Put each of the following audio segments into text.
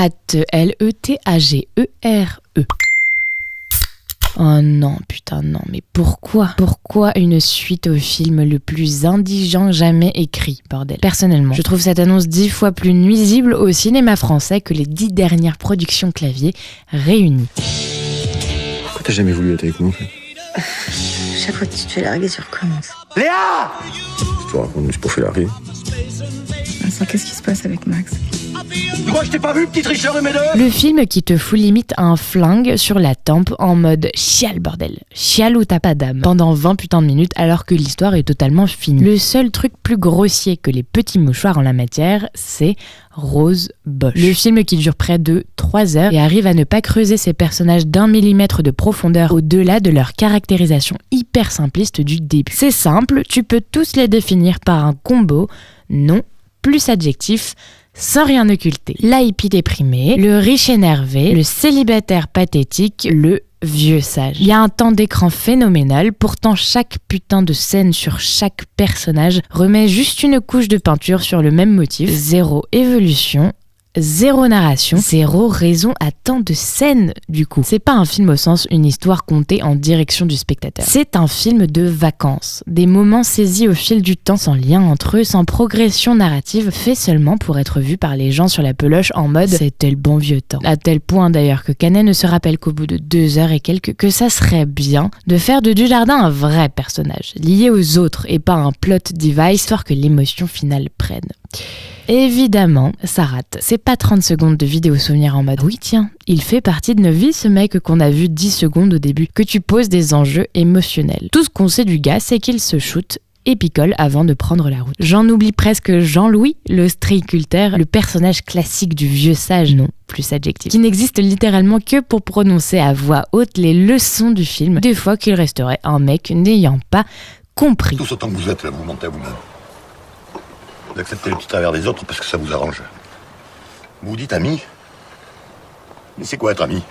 Letage, L-E-T-A-G-E-R-E. Oh non, putain non, mais pourquoi une suite au film le plus indigent jamais écrit, bordel? Personnellement, je trouve cette annonce 10 fois plus nuisible au cinéma français que les 10 dernières productions clavier réunies. Pourquoi t'as jamais voulu être avec moi en fait? Chaque fois que tu te fais larguer, tu recommences. Léa! Je te raconte, c'est pour faire larguer. Vincent, qu'est-ce qui se passe avec Max? Moi je t'ai pas vu, petit tricheur de mes deux! Le film qui te fout limite un flingue sur la tempe en mode chiale bordel, chiale ou t'as pas d'âme, pendant 20 putains de minutes alors que l'histoire est totalement finie. Le seul truc plus grossier que les petits mouchoirs en la matière, c'est Rose Bosch. Le film qui dure près de 3 heures et arrive à ne pas creuser ses personnages d'1 millimètre de profondeur au-delà de leur caractérisation hyper simpliste du début. C'est simple, tu peux tous les définir par un combo nom plus adjectif, sans rien occulter. La hippie déprimée, le riche énervé, le célibataire pathétique, le vieux sage. Il y a un temps d'écran phénoménal, pourtant chaque putain de scène sur chaque personnage remet juste une couche de peinture sur le même motif. Zéro évolution, zéro narration, zéro raison à tant de scènes du coup. C'est pas un film au sens une histoire contée en direction du spectateur. C'est un film de vacances. Des moments saisis au fil du temps, sans lien entre eux, sans progression narrative, fait seulement pour être vu par les gens sur la peloche en mode c'était le bon vieux temps. À tel point d'ailleurs que Canet ne se rappelle qu'au bout de 2 heures et quelques que ça serait bien de faire de Dujardin un vrai personnage, lié aux autres et pas un plot device, histoire que l'émotion finale prenne. Évidemment, ça rate. C'est pas 30 secondes de vidéo souvenir en mode oui tiens, il fait partie de nos vies ce mec qu'on a vu 10 secondes au début, que tu poses des enjeux émotionnels. Tout ce qu'on sait du gars, c'est qu'il se shoot et picole avant de prendre la route. J'en oublie presque Jean-Louis, l'ostréiculteur, le personnage classique du vieux sage, non, plus adjectif, qui n'existe littéralement que pour prononcer à voix haute les leçons du film, des fois qu'il resterait un mec n'ayant pas compris. Tous autant que vous êtes là, vous mentez à vous-même. Vous acceptez le petit travers des autres parce que ça vous arrange. Vous vous dites ami. Mais c'est quoi être ami?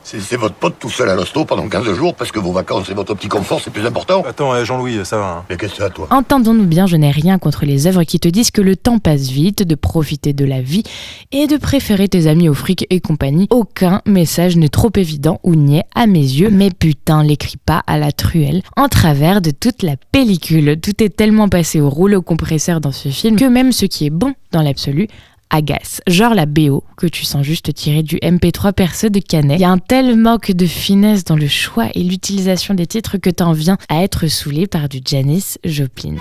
C'est votre pote tout seul à l'hosto pendant 15 jours parce que vos vacances et votre petit confort c'est plus important. Attends, Jean-Louis, ça va. Hein. Mais qu'est-ce que c'est à toi? Entendons-nous bien, je n'ai rien contre les œuvres qui te disent que le temps passe vite, de profiter de la vie et de préférer tes amis au fric et compagnie. Aucun message n'est trop évident ou niais à mes yeux, mais putain, l'écris pas à la truelle, en travers de toute la pellicule. Tout est tellement passé au rouleau compresseur dans ce film que même ce qui est bon dans l'absolu agace. Genre la BO, que tu sens juste tirer du MP3 percé de Canet. Il y a un tel manque de finesse dans le choix et l'utilisation des titres que t'en viens à être saoulé par du Janis Joplin.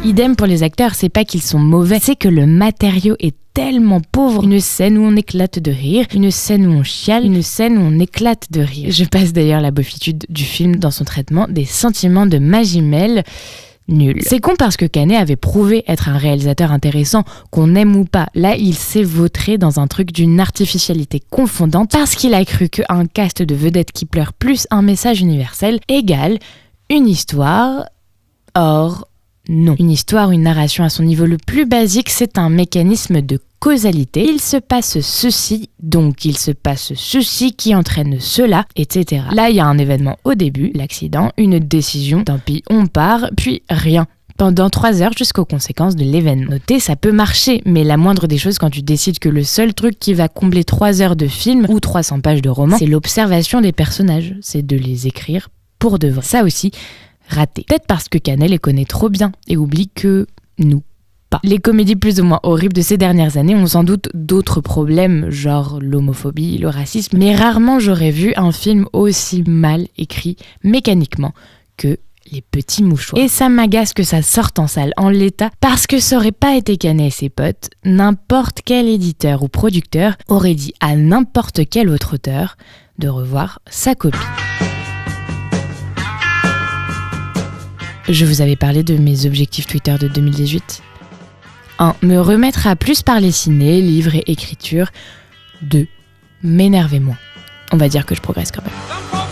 Idem pour les acteurs, c'est pas qu'ils sont mauvais, c'est que le matériau est tellement pauvre. Une scène où on éclate de rire, une scène où on chiale, une scène où on éclate de rire. Je passe d'ailleurs la beaufitude du film dans son traitement des sentiments de Magimel. Nul. C'est con parce que Canet avait prouvé être un réalisateur intéressant, qu'on aime ou pas. Là, il s'est vautré dans un truc d'une artificialité confondante parce qu'il a cru qu'un cast de vedettes qui pleurent plus un message universel égale une histoire. Or, non. Une histoire ou une narration à son niveau le plus basique, c'est un mécanisme de causalité. Il se passe ceci, donc il se passe ceci qui entraîne cela, etc. Là, il y a un événement au début, l'accident, une décision, tant pis, on part, puis rien. Pendant 3 heures jusqu'aux conséquences de l'événement. Notez, ça peut marcher, mais la moindre des choses quand tu décides que le seul truc qui va combler 3 heures de film ou 300 pages de roman, c'est l'observation des personnages, c'est de les écrire pour de vrai. Ça aussi, raté. Peut-être parce que Canet les connaît trop bien et oublie que nous, pas. Les comédies plus ou moins horribles de ces dernières années ont sans doute d'autres problèmes, genre l'homophobie, le racisme, mais rarement j'aurais vu un film aussi mal écrit mécaniquement que Les Petits Mouchoirs. Et ça m'agace que ça sorte en salle en l'état, parce que ça aurait pas été Canet et ses potes, n'importe quel éditeur ou producteur aurait dit à n'importe quel autre auteur de revoir sa copie. Je vous avais parlé de mes objectifs Twitter de 2018. 1. Me remettre à plus parler ciné, livres et écriture. 2. M'énerver moins. On va dire que je progresse quand même.